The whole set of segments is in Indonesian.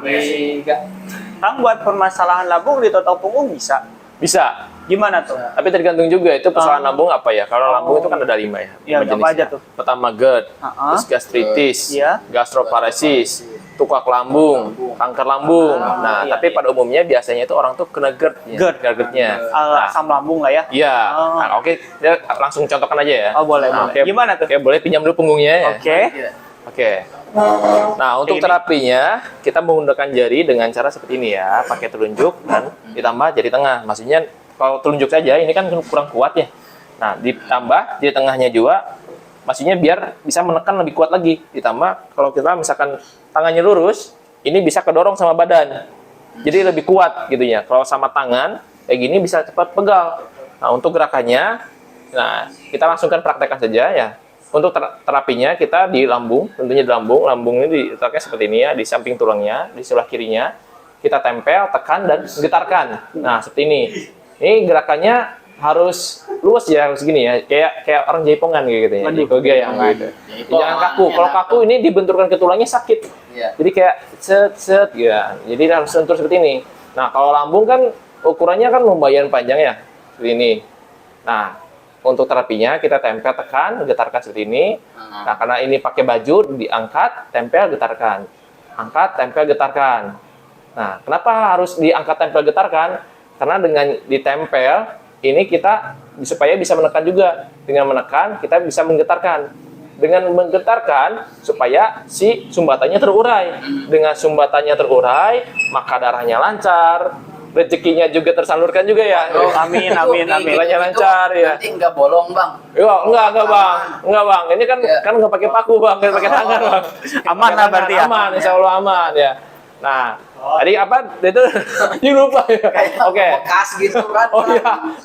Tiga. Kang, buat permasalahan lambung di total punggung bisa? Bisa. Gimana tuh? Tapi tergantung juga itu persoalan lambung apa ya. Kalau lambung itu kan ada 5 ya. Iya, lima apa aja jenisnya. tuh? Pertama GERD, terus gastritis, Iya. gastroparesis, tukak lambung, kanker lambung. Nah, iya, tapi pada umumnya biasanya itu orang tuh kena GERD. GERD-nya. Nah, Asam lambung lah ya? iya. Oh. Nah, oke, ya, langsung contohkan aja ya. Oh, boleh, Nah, boleh. Gimana tuh? Oke, boleh pinjam dulu punggungnya ya. Oke. Oke. Nah, untuk terapinya kita menggunakan jari dengan cara seperti ini ya, pakai telunjuk dan ditambah jari tengah. Maksudnya kalau telunjuk saja ini kan kurang kuat ya. Nah, ditambah jari tengahnya juga, maksudnya biar bisa menekan lebih kuat lagi. Ditambah kalau kita misalkan tangannya lurus, ini bisa kedorong sama badan. Jadi lebih kuat gitu ya. Kalau sama tangan kayak gini bisa cepat pegal. Nah, untuk gerakannya, nah kita langsungkan praktekkan saja ya. Untuk terapinya kita di lambung, tentunya di lambung. Lambung ini diletakkan seperti ini ya, di samping tulangnya, di sebelah kirinya. Kita tempel, tekan, dan getarkan. Nah, seperti ini. Ini gerakannya harus luas ya, harus gini ya. Kayak orang jaipongan gitu ya. Goyang gitu. Jangan kaku. Kalau kaku ini dibenturkan ke tulangnya sakit. Jadi kayak set ya. Jadi harus sentuh seperti ini. Nah, kalau lambung kan ukurannya kan lumayan panjang ya. Seperti ini. Nah, untuk terapinya kita tempel, tekan, getarkan seperti ini. Nah, karena ini pakai baju, diangkat, tempel, getarkan. Angkat, tempel, getarkan. Nah, kenapa harus diangkat, tempel, getarkan? Karena dengan ditempel, ini kita supaya bisa menekan juga. Dengan menekan, kita bisa menggetarkan. Dengan menggetarkan, supaya si sumbatannya terurai. Dengan sumbatannya terurai, maka darahnya lancar. Rezekinya juga tersalurkan juga ya. Oh, amin. Jalannya lancar ya. Nanti nggak bolong, Bang. Enggak bang. Enggak bang. Ini kan nggak pakai paku bang, nggak pakai tangan bang. Aman lah berarti ya. Aman, insya Allah aman ya. Nah, tadi apa? Itu lupa ya. Oke. Bekas gitu kan. Oh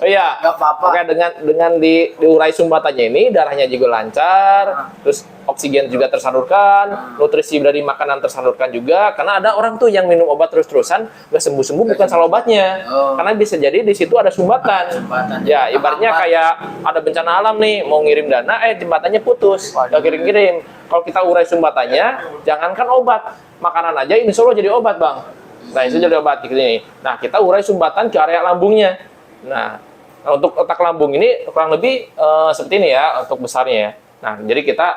iya. Nggak apa-apa. Oke, dengan diurai sumbatannya ini, darahnya juga lancar, terus oksigen juga tersalurkan, nutrisi dari makanan tersalurkan juga. Karena ada orang tuh yang minum obat terus-terusan, nggak sembuh-sembuh, bukan salah obatnya. Karena bisa jadi di situ ada sumbatan. Ya, ibaratnya kayak ada bencana alam nih, mau ngirim dana, jembatannya putus, nggak kirim-kirim. Kalau kita urai sumbatannya, jangankan obat, makanan aja insya Allah jadi obat bang. Nah, itu jadi obat ini. Nah, kita urai sumbatan ke area lambungnya. Nah, untuk otak lambung ini kurang lebih seperti ini ya untuk besarnya ya. Nah, jadi kita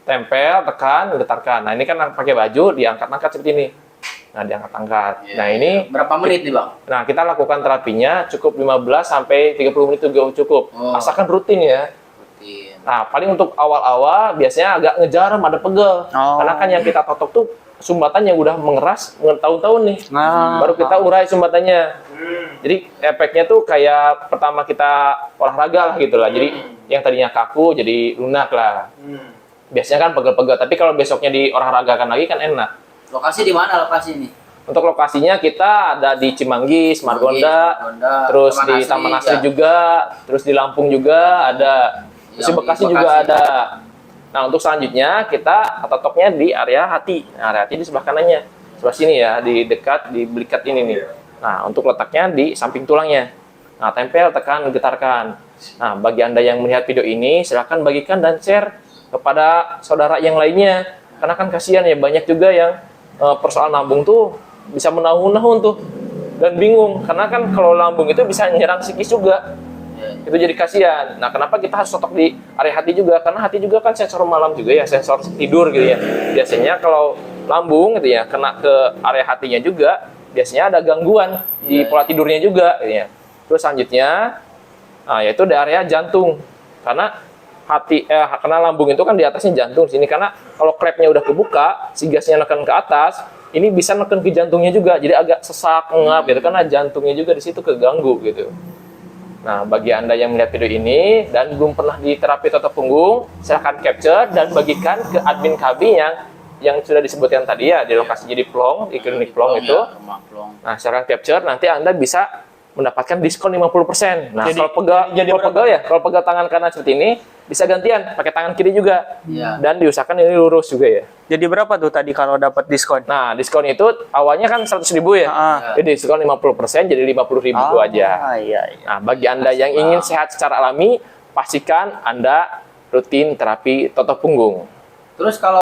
tempel, tekan, getarkan. Nah, ini kan pakai baju, diangkat-angkat seperti ini. Nah, diangkat-angkat. Nah, ini berapa menit nih, Bang? Nah, kita lakukan terapinya cukup 15 sampai 30 menit juga cukup. Asalkan rutin ya. Nah, paling untuk awal-awal biasanya agak ngejaram, ada pegel. Karena kan yang kita totok tuh sumbatan yang udah mengeras bertahun-tahun nih. Baru kita urai sumbatannya. Jadi efeknya tuh kayak pertama kita olahraga lah gitu lah. Jadi yang tadinya kaku jadi lunak lah. Biasanya kan pegel-pegel, tapi kalau besoknya diolahragakan lagi kan enak. Lokasi di mana lokasi ini? Untuk lokasinya kita ada di Cimanggis, Margonda, terus di Taman Asri juga, terus di Lampung juga ada. Di Bekasi juga ada. Nah, untuk selanjutnya kita totoknya di area hati. Nah, area hati di sebelah kanannya. Sebelah sini ya, di dekat di belikat ini nih. Nah, untuk letaknya di samping tulangnya. Nah, tempel, tekan, getarkan. Nah, bagi Anda yang melihat video ini, silakan bagikan dan share kepada saudara yang lainnya. Karena kan kasihan ya, banyak juga yang persoalan lambung tuh bisa menahun-nahun tuh. Dan bingung, karena kan kalau lambung itu bisa menyerang psikis juga. Itu jadi kasihan. Nah, kenapa kita harus totok di area hati juga? Karena hati juga kan sensor malam juga ya, sensor tidur gitu ya. Biasanya kalau lambung gitu ya, kena ke area hatinya juga, biasanya ada gangguan di pola tidurnya juga gitu ya. Terus selanjutnya, yaitu di area jantung. Karena karena lambung itu kan di atasnya jantung sini. Karena kalau klepnya udah kebuka, si gasnya neken ke atas, ini bisa neken ke jantungnya juga. Jadi agak sesak, ngap gitu. Karena jantungnya juga di situ keganggu gitu. Nah, bagi Anda yang melihat video ini dan belum pernah di terapi totok punggung, silahkan capture dan bagikan ke admin kami yang sudah disebutkan tadi ya, di lokasinya di Plong, di klinik Plong itu. Nah, silahkan capture, nanti Anda bisa mendapatkan diskon 50%. Nah, kalau pegal tangan kanan seperti ini, bisa gantian pakai tangan kiri juga. Dan diusahakan ini lurus juga ya. Jadi berapa tuh tadi kalau dapat diskon? Nah, diskon itu awalnya kan 100.000 ya. Jadi diskon 50% jadi 50.000 aja. Iya. Nah, bagi Anda yang ingin sehat secara alami, pastikan Anda rutin terapi totok punggung. Terus kalau